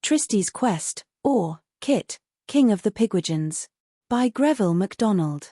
Trystie's Quest, or Kit, King of the Pigwidgeons. By Greville MacDonald.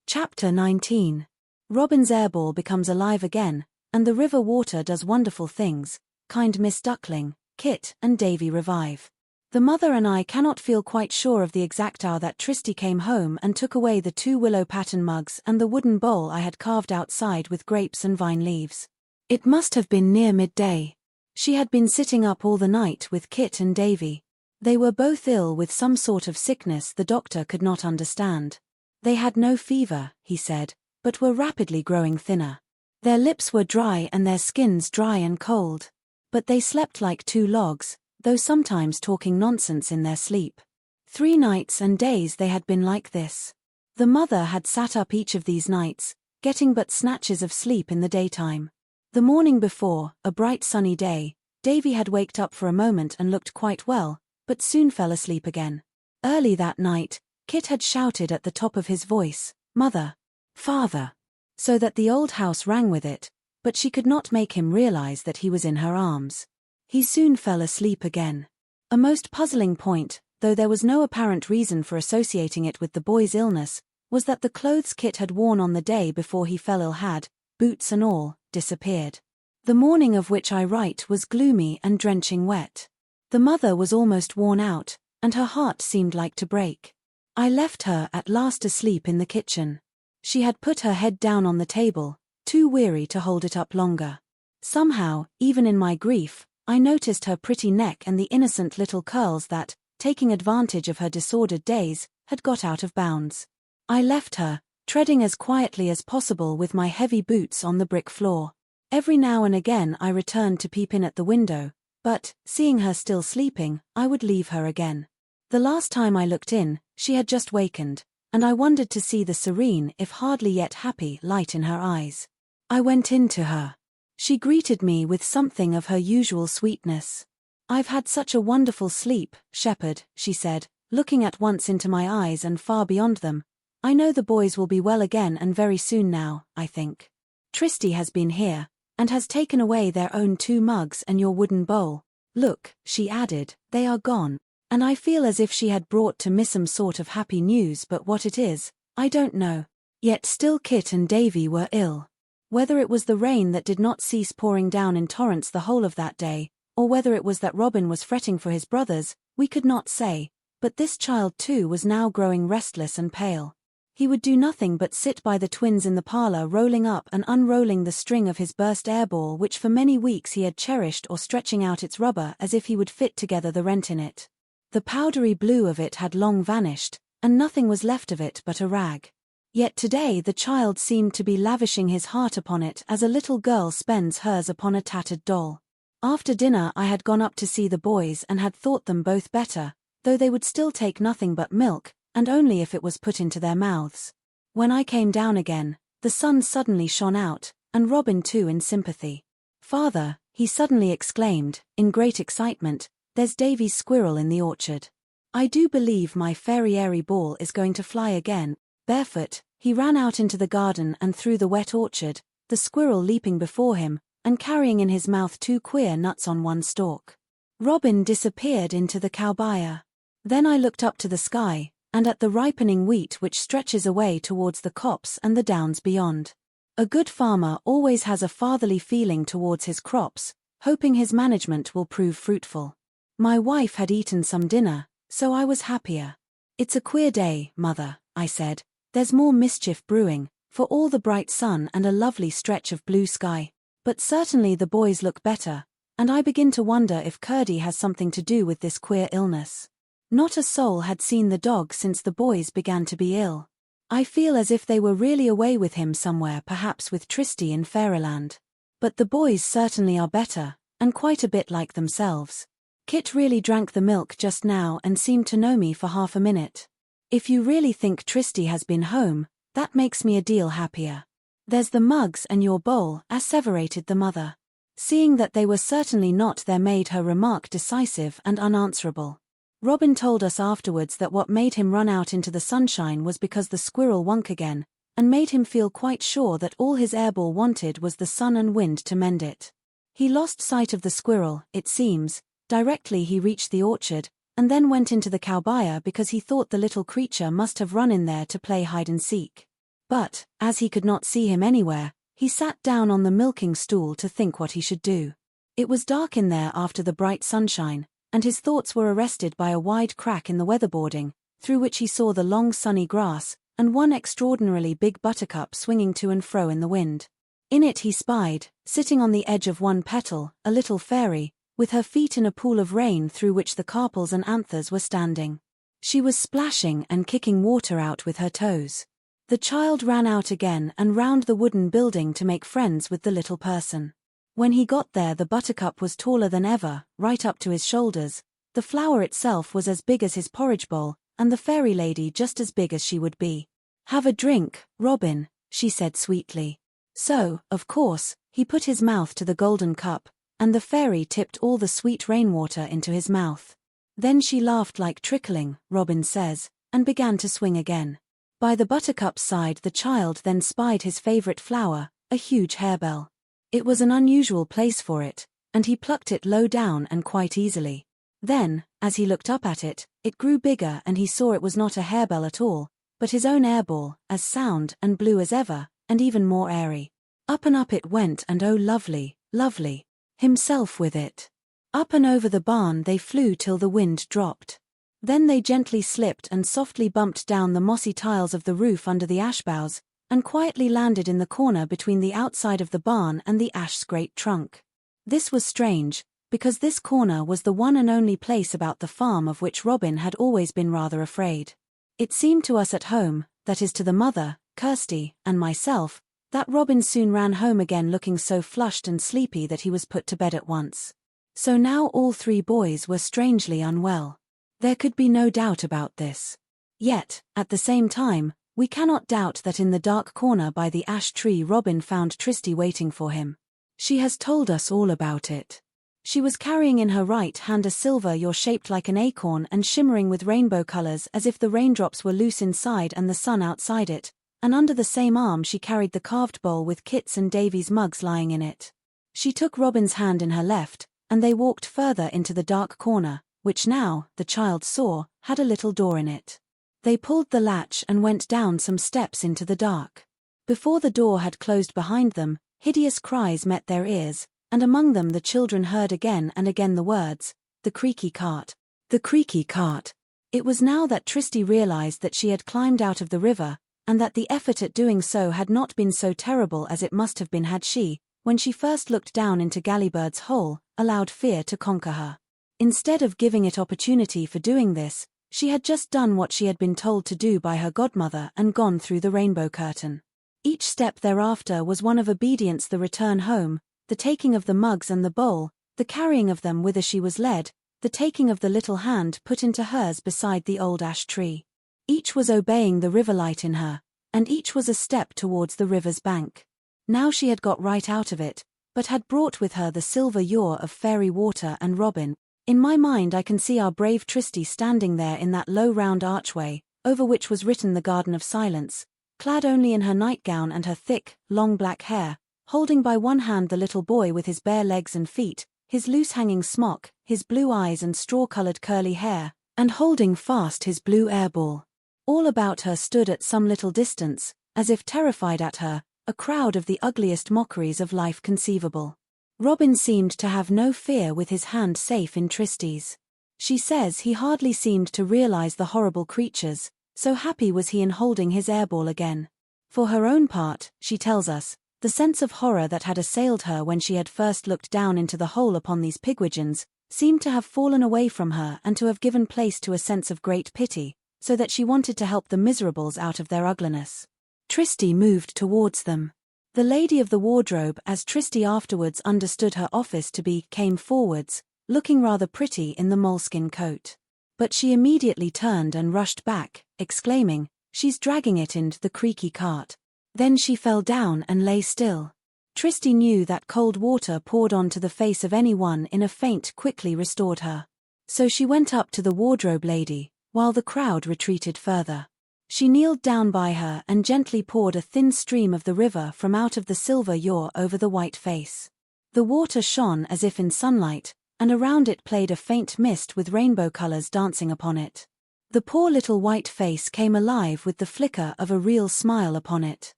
Chapter 19. Robin's airball becomes alive again, and the river water does wonderful things. Kind Miss Duckling, Kit and Davy revive. The mother and I cannot feel quite sure of the exact hour that Trystie came home and took away the 2 willow pattern mugs and the wooden bowl I had carved outside with grapes and vine leaves. It must have been near midday. She had been sitting up all the night with Kit and Davy. They were both ill with some sort of sickness the doctor could not understand. They had no fever, he said, but were rapidly growing thinner. Their lips were dry and their skins dry and cold. But they slept like 2 logs, though sometimes talking nonsense in their sleep. 3 nights and days they had been like this. The mother had sat up each of these nights, getting but snatches of sleep in the daytime. The morning before, a bright sunny day, Davy had waked up for a moment and looked quite well, but soon fell asleep again. Early that night, Kit had shouted at the top of his voice, "Mother! Father!" so that the old house rang with it, but she could not make him realize that he was in her arms. He soon fell asleep again. A most puzzling point, though there was no apparent reason for associating it with the boy's illness, was that the clothes Kit had worn on the day before he fell ill had, boots and all, disappeared. The morning of which I write was gloomy and drenching wet. The mother was almost worn out, and her heart seemed like to break. I left her at last asleep in the kitchen. She had put her head down on the table, too weary to hold it up longer. Somehow, even in my grief, I noticed her pretty neck and the innocent little curls that, taking advantage of her disordered days, had got out of bounds. I left her, treading as quietly as possible with my heavy boots on the brick floor. Every now and again I returned to peep in at the window, but, seeing her still sleeping, I would leave her again. The last time I looked in, she had just wakened, and I wondered to see the serene, if hardly yet happy, light in her eyes. I went in to her. She greeted me with something of her usual sweetness. "I've had such a wonderful sleep, Shepherd," she said, looking at once into my eyes and far beyond them. "I know the boys will be well again and very soon now, I think. Trystie has been here, and has taken away their own 2 mugs and your wooden bowl. Look," she added, "they are gone. And I feel as if she had brought to me some sort of happy news, but what it is, I don't know." Yet still Kit and Davy were ill. Whether it was the rain that did not cease pouring down in torrents the whole of that day, or whether it was that Robin was fretting for his brothers, we could not say, but this child too was now growing restless and pale. He would do nothing but sit by the twins in the parlor rolling up and unrolling the string of his burst airball which for many weeks he had cherished, or stretching out its rubber as if he would fit together the rent in it. The powdery blue of it had long vanished, and nothing was left of it but a rag. Yet today the child seemed to be lavishing his heart upon it as a little girl spends hers upon a tattered doll. After dinner I had gone up to see the boys and had thought them both better, though they would still take nothing but milk, and only if it was put into their mouths. When I came down again, the sun suddenly shone out, and Robin too in sympathy. "Father," he suddenly exclaimed, in great excitement, "there's Davy's squirrel in the orchard. I do believe my fairy airy ball is going to fly again." Barefoot, he ran out into the garden and through the wet orchard, the squirrel leaping before him, and carrying in his mouth 2 queer nuts on one stalk. Robin disappeared into the cowbyre. Then I looked up to the sky, and at the ripening wheat which stretches away towards the copse and the downs beyond. A good farmer always has a fatherly feeling towards his crops, hoping his management will prove fruitful. My wife had eaten some dinner, so I was happier. "It's a queer day, Mother," I said. "There's more mischief brewing, for all the bright sun and a lovely stretch of blue sky. But certainly the boys look better, and I begin to wonder if Curdie has something to do with this queer illness." Not a soul had seen the dog since the boys began to be ill. I feel as if they were really away with him somewhere, perhaps with Trystie in Fairyland. But the boys certainly are better, and quite a bit like themselves. Kit really drank the milk just now and seemed to know me for half a minute. "If you really think Trystie has been home, that makes me a deal happier. There's the mugs and your bowl," asseverated the mother. Seeing that they were certainly not there made her remark decisive and unanswerable. Robin told us afterwards that what made him run out into the sunshine was because the squirrel wonk again, and made him feel quite sure that all his airball wanted was the sun and wind to mend it. He lost sight of the squirrel, it seems, Directly he reached the orchard, and then went into the cow byre because he thought the little creature must have run in there to play hide-and-seek. But, as he could not see him anywhere, he sat down on the milking stool to think what he should do. It was dark in there after the bright sunshine, and his thoughts were arrested by a wide crack in the weatherboarding, through which he saw the long sunny grass, and one extraordinarily big buttercup swinging to and fro in the wind. In it he spied, sitting on the edge of one petal, a little fairy, with her feet in a pool of rain through which the carpels and anthers were standing. She was splashing and kicking water out with her toes. The child ran out again and round the wooden building to make friends with the little person. When he got there, the buttercup was taller than ever, right up to his shoulders. The flower itself was as big as his porridge bowl, and the fairy lady just as big as she would be. "Have a drink, Robin," she said sweetly. So, of course, he put his mouth to the golden cup, and the fairy tipped all the sweet rainwater into his mouth. Then she laughed like trickling, Robin says, and began to swing again. By the buttercup's side the child then spied his favorite flower, a huge harebell. It was an unusual place for it, and he plucked it low down and quite easily. Then, as he looked up at it, it grew bigger and he saw it was not a harebell at all, but his own airball, as sound and blue as ever, and even more airy. Up and up it went, and oh lovely, lovely, himself with it. Up and over the barn they flew till the wind dropped. Then they gently slipped and softly bumped down the mossy tiles of the roof under the ash boughs, and quietly landed in the corner between the outside of the barn and the ash's great trunk. This was strange, because this corner was the one and only place about the farm of which Robin had always been rather afraid. It seemed to us at home, that is to the mother, Kirsty, and myself, that Robin soon ran home again looking so flushed and sleepy that he was put to bed at once. So now all three boys were strangely unwell. There could be no doubt about this. Yet, at the same time, we cannot doubt that in the dark corner by the ash tree Robin found Trystie waiting for him. She has told us all about it. She was carrying in her right hand a silver ewer shaped like an acorn and shimmering with rainbow colors as if the raindrops were loose inside and the sun outside it, and under the same arm she carried the carved bowl with Kit's and Davy's mugs lying in it. She took Robin's hand in her left, and they walked further into the dark corner, which now, the child saw, had a little door in it. They pulled the latch and went down some steps into the dark. Before the door had closed behind them, hideous cries met their ears, and among them the children heard again and again the words, "The creaky cart, the creaky cart." It was now that Trystie realized that she had climbed out of the river, and that the effort at doing so had not been so terrible as it must have been had she, when she first looked down into Gallybird's hole, allowed fear to conquer her. Instead of giving it opportunity for doing this, she had just done what she had been told to do by her godmother and gone through the rainbow curtain. Each step thereafter was one of obedience: the return home, the taking of the mugs and the bowl, the carrying of them whither she was led, the taking of the little hand put into hers beside the old ash tree. Each was obeying the river light in her, and each was a step towards the river's bank. Now she had got right out of it, but had brought with her the silver ewer of fairy water and Robin. In my mind I can see our brave Trystie standing there in that low round archway, over which was written the Garden of Silence, clad only in her nightgown and her thick, long black hair, holding by one hand the little boy with his bare legs and feet, his loose hanging smock, his blue eyes and straw-colored curly hair, and holding fast his blue airball. All about her stood at some little distance, as if terrified at her, a crowd of the ugliest mockeries of life conceivable. Robin seemed to have no fear with his hand safe in Trystie's. She says he hardly seemed to realize the horrible creatures, so happy was he in holding his airball again. For her own part, she tells us, the sense of horror that had assailed her when she had first looked down into the hole upon these Pigwidgeons seemed to have fallen away from her and to have given place to a sense of great pity, so that she wanted to help the miserables out of their ugliness. Trystie moved towards them. The lady of the wardrobe, as Trystie afterwards understood her office to be, came forwards, looking rather pretty in the moleskin coat. But she immediately turned and rushed back, exclaiming, "She's dragging it into the creaky cart." Then she fell down and lay still. Trystie knew that cold water poured onto the face of anyone in a faint quickly restored her. So she went up to the wardrobe lady, while the crowd retreated further. She kneeled down by her and gently poured a thin stream of the river from out of the silver ewer over the white face. The water shone as if in sunlight, and around it played a faint mist with rainbow colors dancing upon it. The poor little white face came alive with the flicker of a real smile upon it.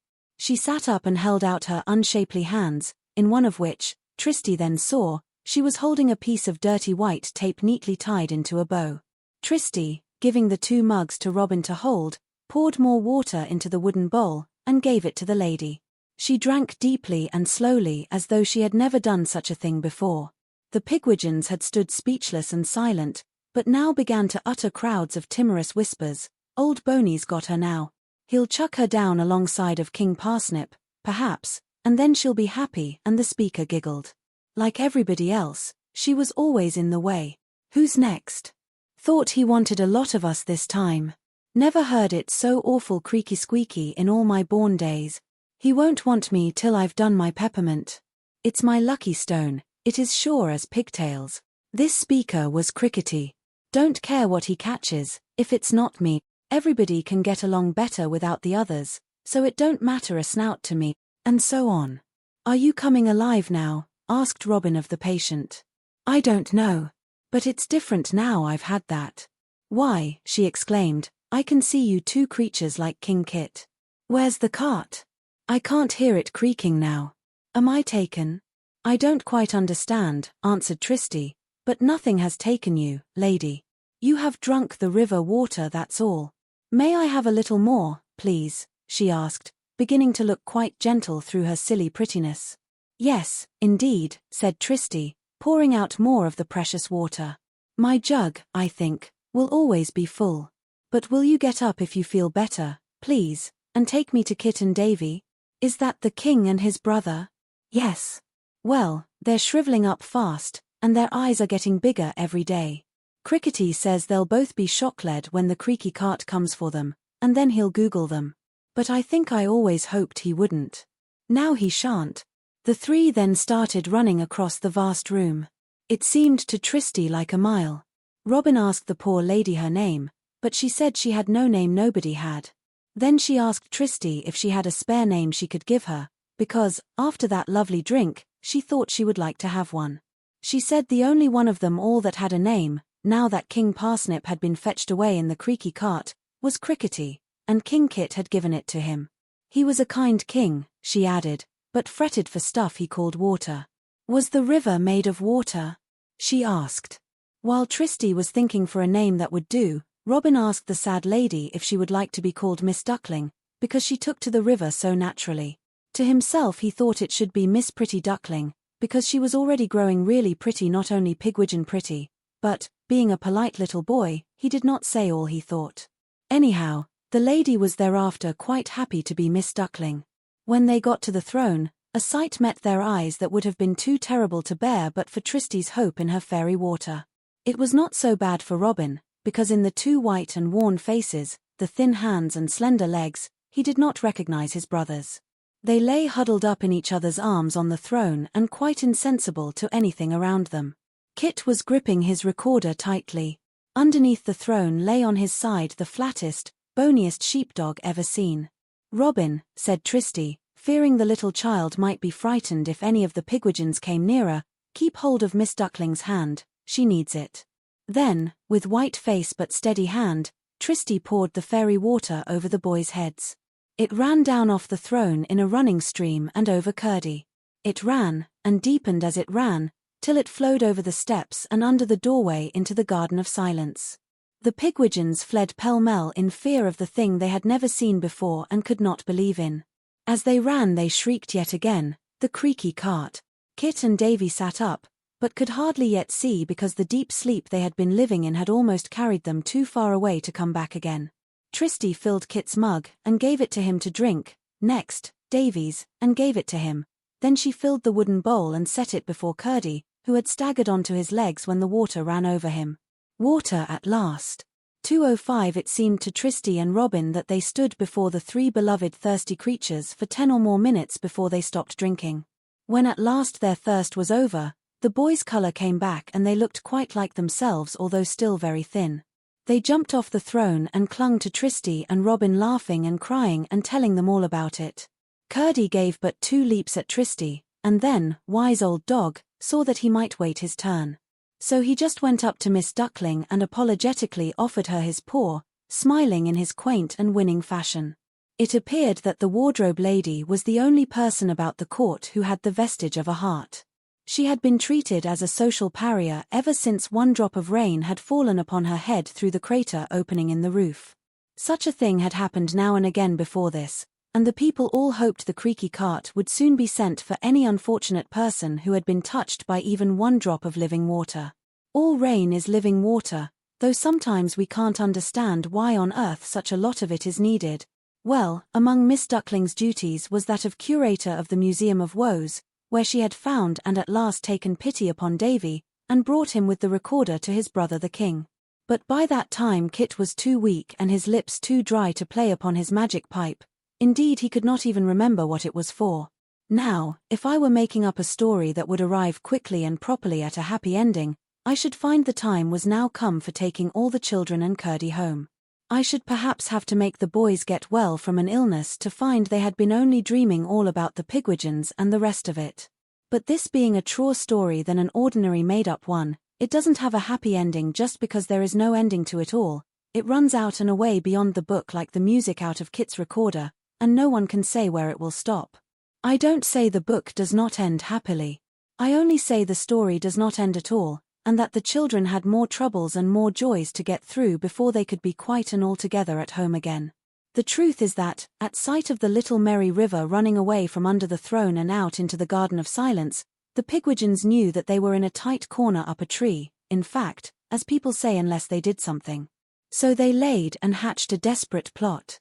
She sat up and held out her unshapely hands, in one of which, Trystie then saw, she was holding a piece of dirty white tape neatly tied into a bow. Trystie, giving the 2 mugs to Robin to hold, poured more water into the wooden bowl, and gave it to the lady. She drank deeply and slowly as though she had never done such a thing before. The Pigwidgeons had stood speechless and silent, but now began to utter crowds of timorous whispers. Old Boney's got her now. He'll chuck her down alongside of King Parsnip, perhaps, and then she'll be happy. And the speaker giggled. Like everybody else, she was always in the way. Who's next? Thought he wanted a lot of us this time. Never heard it so awful creaky squeaky in all my born days. He won't want me till I've done my peppermint. It's my lucky stone, it is sure as pigtails. This speaker was crickety. Don't care what he catches, if it's not me. Everybody can get along better without the others, so it don't matter a snout to me, and so on. Are you coming alive now? Asked Robin of the patient. I don't know. But it's different now I've had that. Why, she exclaimed, I can see you 2 creatures like King Kit. Where's the cart? I can't hear it creaking now. Am I taken? I don't quite understand, answered Trystie, but nothing has taken you, lady. You have drunk the river water, that's all. May I have a little more, please? She asked, beginning to look quite gentle through her silly prettiness. Yes, indeed, said Trystie, pouring out more of the precious water. My jug, I think, will always be full. But will you get up if you feel better, please, and take me to Kit and Davy? Is that the king and his brother? Yes. Well, they're shriveling up fast, and their eyes are getting bigger every day. Crickety says they'll both be shock-led when the creaky cart comes for them, and then he'll Google them. But I think I always hoped he wouldn't. Now he shan't. The 3 then started running across the vast room. It seemed to Trystie like a mile. Robin asked the poor lady her name, but she said she had no name nobody had. Then she asked Trystie if she had a spare name she could give her, because, after that lovely drink, she thought she would like to have one. She said the only one of them all that had a name, now that King Parsnip had been fetched away in the creaky cart, was Crickety, and King Kit had given it to him. He was a kind king, she added, but fretted for stuff he called water. Was the river made of water? She asked. While Trystie was thinking for a name that would do, Robin asked the sad lady if she would like to be called Miss Duckling, because she took to the river so naturally. To himself he thought it should be Miss Pretty Duckling, because she was already growing really pretty, not only Pigwidgeon pretty, but, being a polite little boy, he did not say all he thought. Anyhow, the lady was thereafter quite happy to be Miss Duckling. When they got to the throne, a sight met their eyes that would have been too terrible to bear but for Trystie's hope in her fairy water. It was not so bad for Robin, because in the 2 white and worn faces, the thin hands and slender legs, he did not recognize his brothers. They lay huddled up in each other's arms on the throne and quite insensible to anything around them. Kit was gripping his recorder tightly. Underneath the throne lay on his side the flattest, boniest sheepdog ever seen. Robin, said Trystie, fearing the little child might be frightened if any of the Pigwidgeons came nearer, keep hold of Miss Duckling's hand, she needs it. Then, with white face but steady hand, Trystie poured the fairy water over the boys' heads. It ran down off the throne in a running stream and over Curdie. It ran, and deepened as it ran, till it flowed over the steps and under the doorway into the Garden of Silence. The Pigwidgeons fled pell-mell in fear of the thing they had never seen before and could not believe in. As they ran they shrieked yet again, the creaky cart. Kit and Davy sat up, but could hardly yet see because the deep sleep they had been living in had almost carried them too far away to come back again. Trystie filled Kit's mug and gave it to him to drink, next, Davy's, and gave it to him. Then she filled the wooden bowl and set it before Curdie, who had staggered onto his legs when the water ran over him. Water at last. 2:05 It seemed to Trystie and Robin that they stood before the 3 beloved thirsty creatures for 10 or more minutes before they stopped drinking. When at last their thirst was over, the boys' color came back and they looked quite like themselves although still very thin. They jumped off the throne and clung to Trystie and Robin, laughing and crying and telling them all about it. Curdie gave but 2 leaps at Trystie, and then, wise old dog, saw that he might wait his turn. So he just went up to Miss Duckling and apologetically offered her his paw, smiling in his quaint and winning fashion. It appeared that the wardrobe lady was the only person about the court who had the vestige of a heart. She had been treated as a social pariah ever since one drop of rain had fallen upon her head through the crater opening in the roof. Such a thing had happened now and again before this, and the people all hoped the creaky cart would soon be sent for any unfortunate person who had been touched by even one drop of living water. All rain is living water, though sometimes we can't understand why on earth such a lot of it is needed. Well, among Miss Duckling's duties was that of curator of the Museum of Woes, where she had found and at last taken pity upon Davy, and brought him with the recorder to his brother the king. But by that time Kit was too weak and his lips too dry to play upon his magic pipe. Indeed, he could not even remember what it was for. Now, if I were making up a story that would arrive quickly and properly at a happy ending, I should find the time was now come for taking all the children and Curdie home. I should perhaps have to make the boys get well from an illness to find they had been only dreaming all about the Pigwidgeons and the rest of it. But this being a truer story than an ordinary made-up one, it doesn't have a happy ending just because there is no ending to it all. It runs out and away beyond the book like the music out of Kit's recorder, and no one can say where it will stop. I don't say the book does not end happily. I only say the story does not end at all, and that the children had more troubles and more joys to get through before they could be quite and altogether at home again. The truth is that, at sight of the little merry river running away from under the throne and out into the Garden of Silence, the Pigwidgeons knew that they were in a tight corner up a tree, in fact, as people say unless they did something. So they laid and hatched a desperate plot.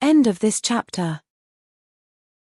End of this chapter.